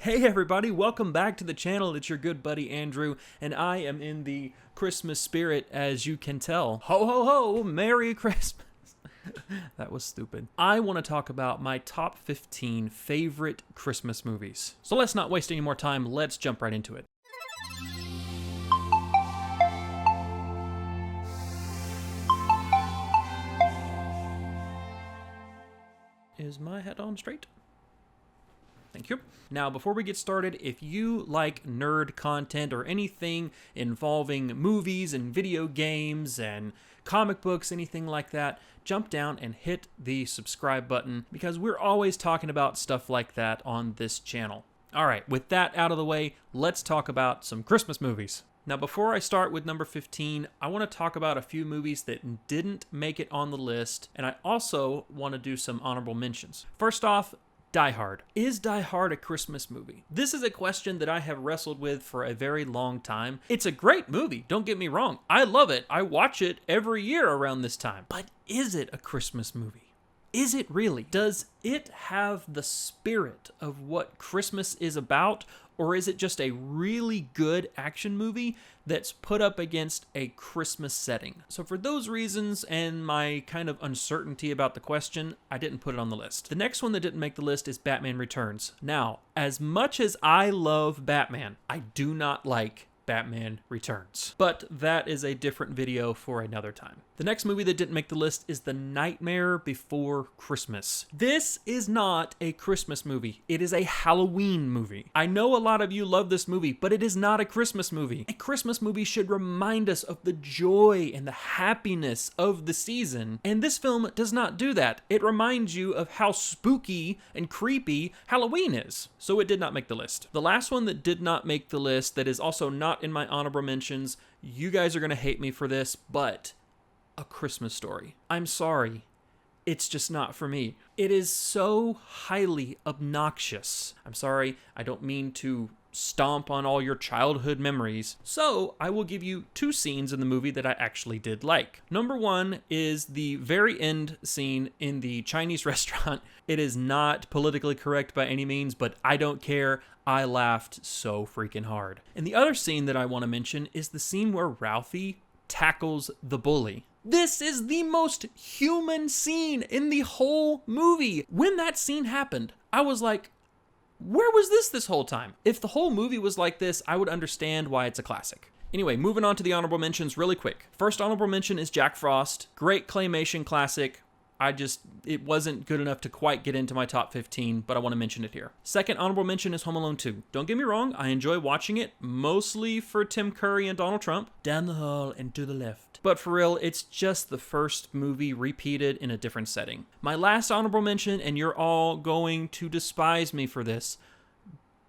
Hey everybody, welcome back to the channel. It's your good buddy Andrew, and I am in the Christmas spirit, as you can tell. Ho ho ho, Merry Christmas. That was stupid. I want to talk about my top 15 favorite Christmas movies. So let's not waste any more time, let's jump right into it. Is my head on straight? Thank you. Now, before we get started, if you like nerd content or anything involving movies and video games and comic books, anything like that, jump down and hit the subscribe button because we're always talking about stuff like that on this channel. All right, with that out of the way, let's talk about some Christmas movies. Now, before I start with number 15, I want to talk about a few movies that didn't make it on the list, and I also want to do some honorable mentions. First off, Die Hard. Is Die Hard a Christmas movie? This is a question that I have wrestled with for a very long time. It's a great movie, don't get me wrong. I love it. I watch it every year around this time. But is it a Christmas movie? Is it really? Does it have the spirit of what Christmas is about? Or is it just a really good action movie that's put up against a Christmas setting? So for those reasons and my kind of uncertainty about the question, I didn't put it on the list. The next one that didn't make the list is Batman Returns. Now, as much as I love Batman, I do not like Batman Returns. But that is a different video for another time. The next movie that didn't make the list is The Nightmare Before Christmas. This is not a Christmas movie. It is a Halloween movie. I know a lot of you love this movie, but it is not a Christmas movie. A Christmas movie should remind us of the joy and the happiness of the season, and this film does not do that. It reminds you of how spooky and creepy Halloween is. So it did not make the list. The last one that did not make the list that is also not in my honorable mentions, you guys are going to hate me for this, but A Christmas Story. I'm sorry. It's just not for me. It is so highly obnoxious. I'm sorry, I don't mean to stomp on all your childhood memories. So I will give you two scenes in the movie that I actually did like. Number one is the very end scene in the Chinese restaurant. It is not politically correct by any means, but I don't care. I laughed so freaking hard. And the other scene that I want to mention is the scene where Ralphie tackles the bully. This is the most human scene in the whole movie. When that scene happened, I was like, where was this whole time? If the whole movie was like this, I would understand why it's a classic. Anyway, moving on to the honorable mentions really quick. First honorable mention is Jack Frost. Great claymation classic. It wasn't good enough to quite get into my top 15, but I want to mention it here. Second honorable mention is Home Alone 2. Don't get me wrong, I enjoy watching it, mostly for Tim Curry and Donald Trump. Down the hall and to the left. But for real, it's just the first movie repeated in a different setting. My last honorable mention, and you're all going to despise me for this,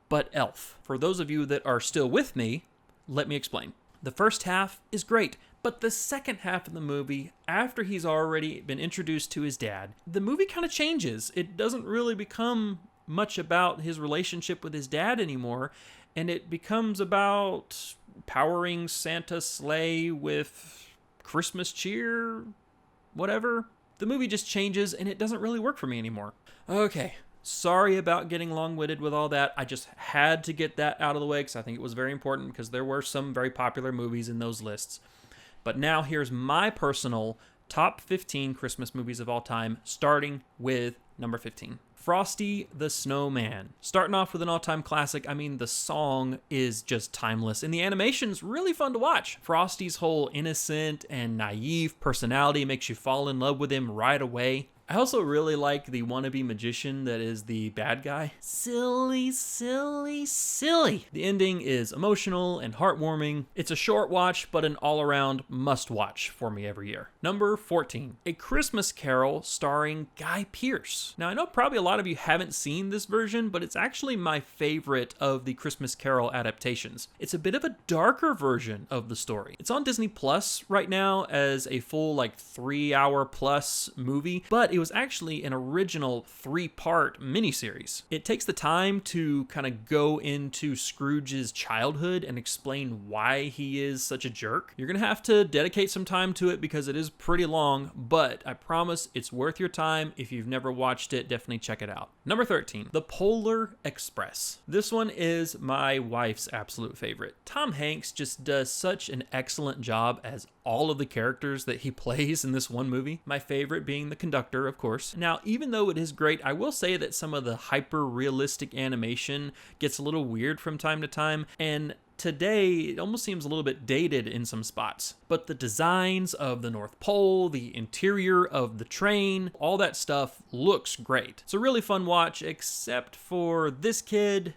but Elf. For those of you that are still with me, let me explain. The first half is great. But the second half of the movie, after he's already been introduced to his dad, the movie kind of changes. It doesn't really become much about his relationship with his dad anymore, and it becomes about powering Santa's sleigh with Christmas cheer, whatever. The movie just changes, and it doesn't really work for me anymore. Okay. Sorry about getting long-winded with all that. I just had to get that out of the way because I think it was very important because there were some very popular movies in those lists. But now here's my personal top 15 Christmas movies of all time, starting with number 15. Frosty the Snowman. Starting off with an all-time classic, I mean, the song is just timeless, and the animation's really fun to watch. Frosty's whole innocent and naive personality makes you fall in love with him right away. I also really like the wannabe magician that is the bad guy. Silly, silly, silly. The ending is emotional and heartwarming. It's a short watch, but an all-around must-watch for me every year. Number 14, A Christmas Carol starring Guy Pearce. Now, I know probably a lot of you haven't seen this version, but it's actually my favorite of the Christmas Carol adaptations. It's a bit of a darker version of the story. It's on Disney Plus right now as a full 3-hour plus movie, but it was actually an original 3-part miniseries. It takes the time to kind of go into Scrooge's childhood and explain why he is such a jerk. You're going to have to dedicate some time to it because it is pretty long, but I promise it's worth your time. If you've never watched it, definitely check it out. Number 13, The Polar Express. This one is my wife's absolute favorite. Tom Hanks just does such an excellent job as all of the characters that he plays in this one movie. My favorite being the conductor, of course. Now, even though it is great, I will say that some of the hyper-realistic animation gets a little weird from time to time, and today, it almost seems a little bit dated in some spots. But the designs of the North Pole, the interior of the train, all that stuff looks great. It's a really fun watch, except for this kid,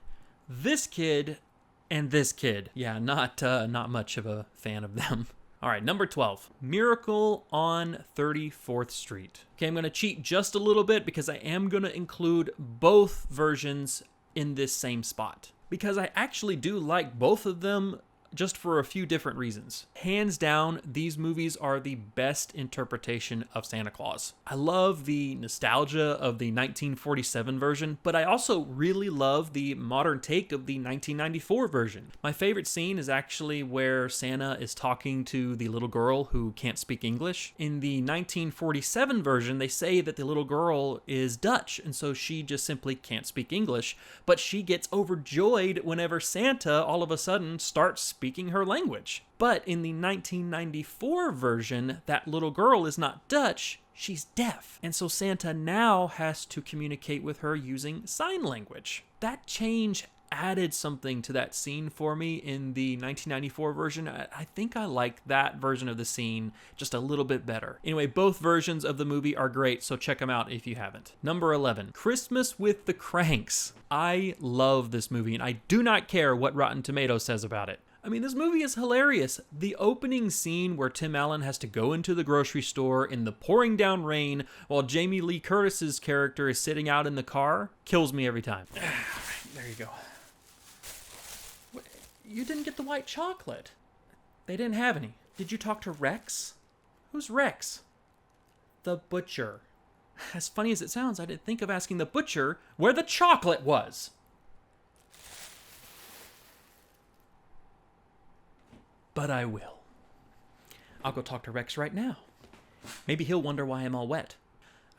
and this kid. Yeah, not much of a fan of them. All right, number 12, Miracle on 34th Street. Okay, I'm going to cheat just a little bit because I am going to include both versions in this same spot, because I actually do like both of them just for a few different reasons. Hands down, these movies are the best interpretation of Santa Claus. I love the nostalgia of the 1947 version, but I also really love the modern take of the 1994 version. My favorite scene is actually where Santa is talking to the little girl who can't speak English. In the 1947 version, they say that the little girl is Dutch, and so she just simply can't speak English, but she gets overjoyed whenever Santa all of a sudden starts speaking her language. But in the 1994 version, that little girl is not Dutch, she's deaf. And so Santa now has to communicate with her using sign language. That change added something to that scene for me in the 1994 version. I think I like that version of the scene just a little bit better. Anyway, both versions of the movie are great, so check them out if you haven't. Number 11, Christmas with the Cranks. I love this movie, and I do not care what Rotten Tomatoes says about it. I mean, this movie is hilarious. The opening scene where Tim Allen has to go into the grocery store in the pouring down rain while Jamie Lee Curtis's character is sitting out in the car kills me every time. All right, there you go. You didn't get the white chocolate. They didn't have any. Did you talk to Rex? Who's Rex? The butcher. As funny as it sounds, I didn't think of asking the butcher where the chocolate was. But I will. I'll go talk to Rex right now. Maybe he'll wonder why I'm all wet.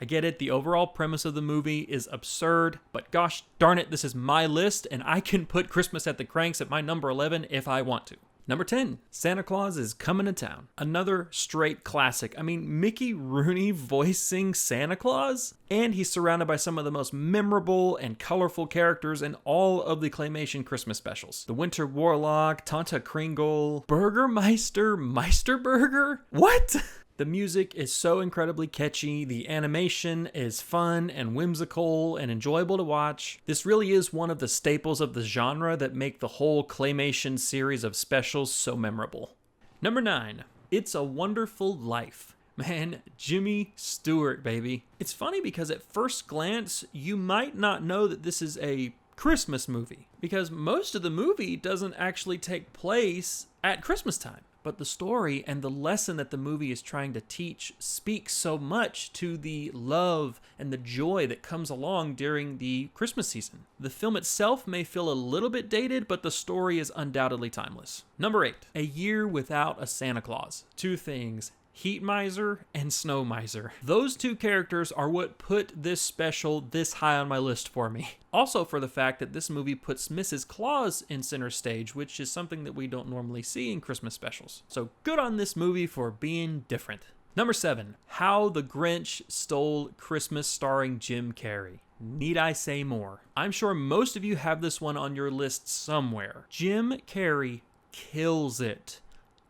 I get it, the overall premise of the movie is absurd, but gosh darn it, this is my list, and I can put Christmas at the Cranks at my number 11 if I want to. Number 10, Santa Claus is Coming to Town. Another straight classic. I mean, Mickey Rooney voicing Santa Claus, and he's surrounded by some of the most memorable and colorful characters in all of the Claymation Christmas specials. The Winter Warlock, Tanta Kringle, Burgermeister Meisterburger? What? The music is so incredibly catchy, the animation is fun and whimsical and enjoyable to watch. This really is one of the staples of the genre that make the whole Claymation series of specials so memorable. Number 9, It's a Wonderful Life. Man, Jimmy Stewart, baby. It's funny because at first glance, you might not know that this is a Christmas movie, because most of the movie doesn't actually take place at Christmas time. But the story and the lesson that the movie is trying to teach speaks so much to the love and the joy that comes along during the Christmas season. The film itself may feel a little bit dated, but the story is undoubtedly timeless. Number 8, A Year Without a Santa Claus. Two things. Heat Miser and Snow Miser. Those two characters are what put this special this high on my list for me. Also for the fact that this movie puts Mrs. Claus in center stage, which is something that we don't normally see in Christmas specials. So good on this movie for being different. Number 7, How the Grinch Stole Christmas starring Jim Carrey. Need I say more? I'm sure most of you have this one on your list somewhere. Jim Carrey kills it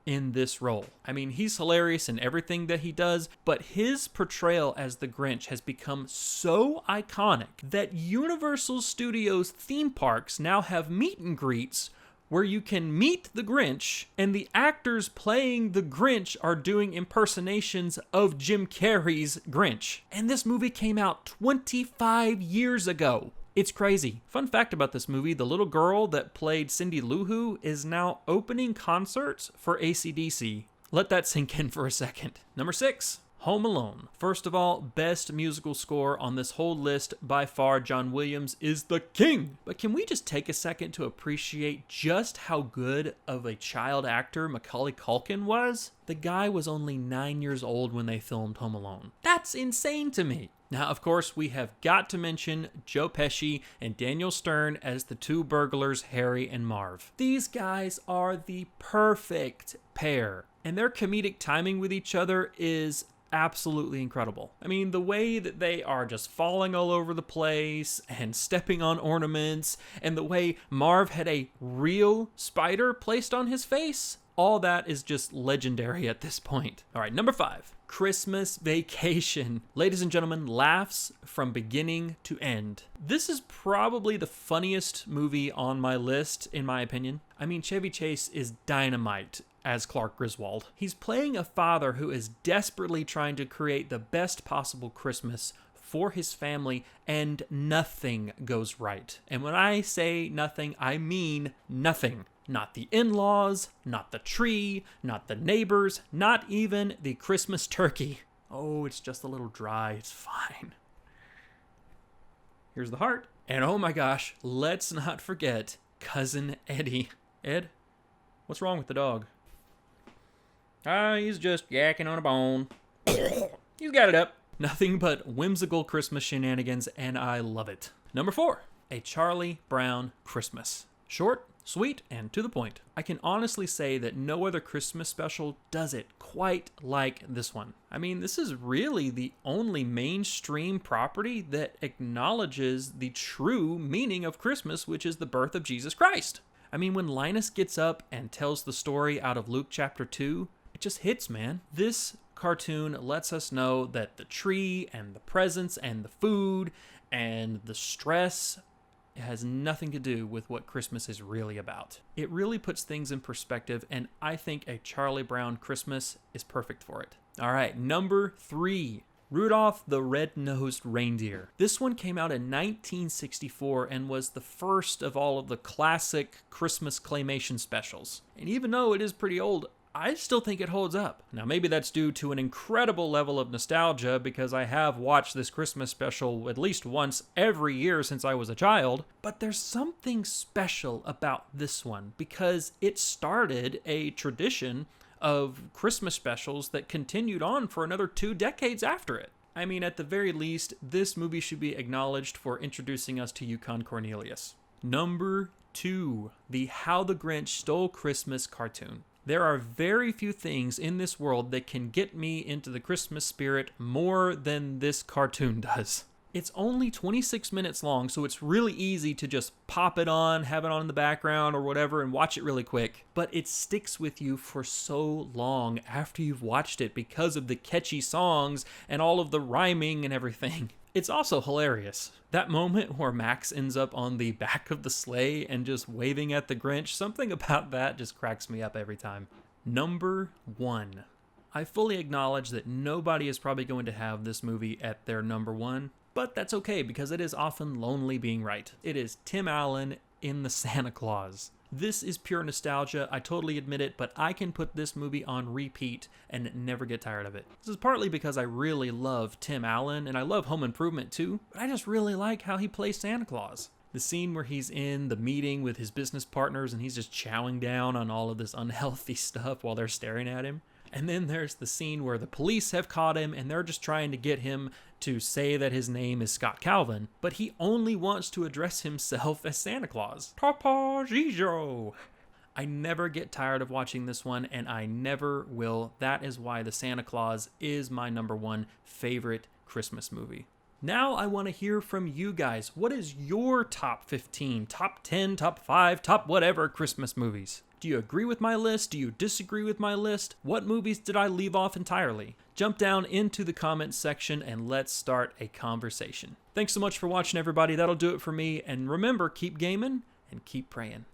in this role. I mean, he's hilarious in everything that he does, but his portrayal as the Grinch has become so iconic that Universal Studios theme parks now have meet and greets where you can meet the Grinch, and the actors playing the Grinch are doing impersonations of Jim Carrey's Grinch. And this movie came out 25 years ago. It's crazy. Fun fact about this movie, the little girl that played Cindy Lou Who is now opening concerts for AC/DC. Let that sink in for a second. Number 6, Home Alone. First of all, best musical score on this whole list by far. John Williams is the king. But can we just take a second to appreciate just how good of a child actor Macaulay Culkin was? The guy was only 9 years old when they filmed Home Alone. That's insane to me. Now, of course, we have got to mention Joe Pesci and Daniel Stern as the two burglars, Harry and Marv. These guys are the perfect pair, and their comedic timing with each other is absolutely incredible. I mean, the way that they are just falling all over the place and stepping on ornaments, and the way Marv had a real spider placed on his face, all that is just legendary at this point. All right, number 5. Christmas Vacation. Ladies and gentlemen, laughs from beginning to end. This is probably the funniest movie on my list, in my opinion. I mean, Chevy Chase is dynamite as Clark Griswold. He's playing a father who is desperately trying to create the best possible Christmas for his family, and nothing goes right. And when I say nothing, I mean nothing. Not the in-laws, not the tree, not the neighbors, not even the Christmas turkey. Oh, it's just a little dry. It's fine. Here's the heart. And oh my gosh, let's not forget Cousin Eddie. Ed, what's wrong with the dog? He's just yakking on a bone. He's got it up. Nothing but whimsical Christmas shenanigans, and I love it. Number 4, A Charlie Brown Christmas. Short, sweet, and to the point. I can honestly say that no other Christmas special does it quite like this one. I mean, this is really the only mainstream property that acknowledges the true meaning of Christmas, which is the birth of Jesus Christ. I mean, when Linus gets up and tells the story out of Luke chapter 2, it just hits, man. This cartoon lets us know that the tree and the presents and the food and the stress has nothing to do with what Christmas is really about. It really puts things in perspective, and I think A Charlie Brown Christmas is perfect for it. All right, number 3, Rudolph the Red-Nosed Reindeer. This one came out in 1964 and was the first of all of the classic Christmas claymation specials. And even though it is pretty old, I still think it holds up. Now, maybe that's due to an incredible level of nostalgia because I have watched this Christmas special at least once every year since I was a child, but there's something special about this one because it started a tradition of Christmas specials that continued on for another 2 decades after it. I mean, at the very least, this movie should be acknowledged for introducing us to Yukon Cornelius. Number 2, the How the Grinch Stole Christmas cartoon. There are very few things in this world that can get me into the Christmas spirit more than this cartoon does. It's only 26 minutes long, so it's really easy to just pop it on, have it on in the background or whatever, and watch it really quick. But it sticks with you for so long after you've watched it because of the catchy songs and all of the rhyming and everything. It's also hilarious. That moment where Max ends up on the back of the sleigh and just waving at the Grinch, something about that just cracks me up every time. Number 1. I fully acknowledge that nobody is probably going to have this movie at their number 1, but that's okay because it is often lonely being right. It is Tim Allen in The Santa Claus. This is pure nostalgia, I totally admit it, but I can put this movie on repeat and never get tired of it. This is partly because I really love Tim Allen, and I love Home Improvement too, but I just really like how he plays Santa Claus. The scene where he's in the meeting with his business partners and he's just chowing down on all of this unhealthy stuff while they're staring at him. And then there's the scene where the police have caught him and they're just trying to get him to say that his name is Scott Calvin, but he only wants to address himself as Santa Claus. Papa Gijo! I never get tired of watching this one, and I never will. That is why The Santa Claus is my number 1 favorite Christmas movie. Now I want to hear from you guys. What is your top 15, top 10, top 5, top whatever Christmas movies? Do you agree with my list? Do you disagree with my list? What movies did I leave off entirely? Jump down into the comments section and let's start a conversation. Thanks so much for watching, everybody. That'll do it for me. And remember, keep gaming and keep praying.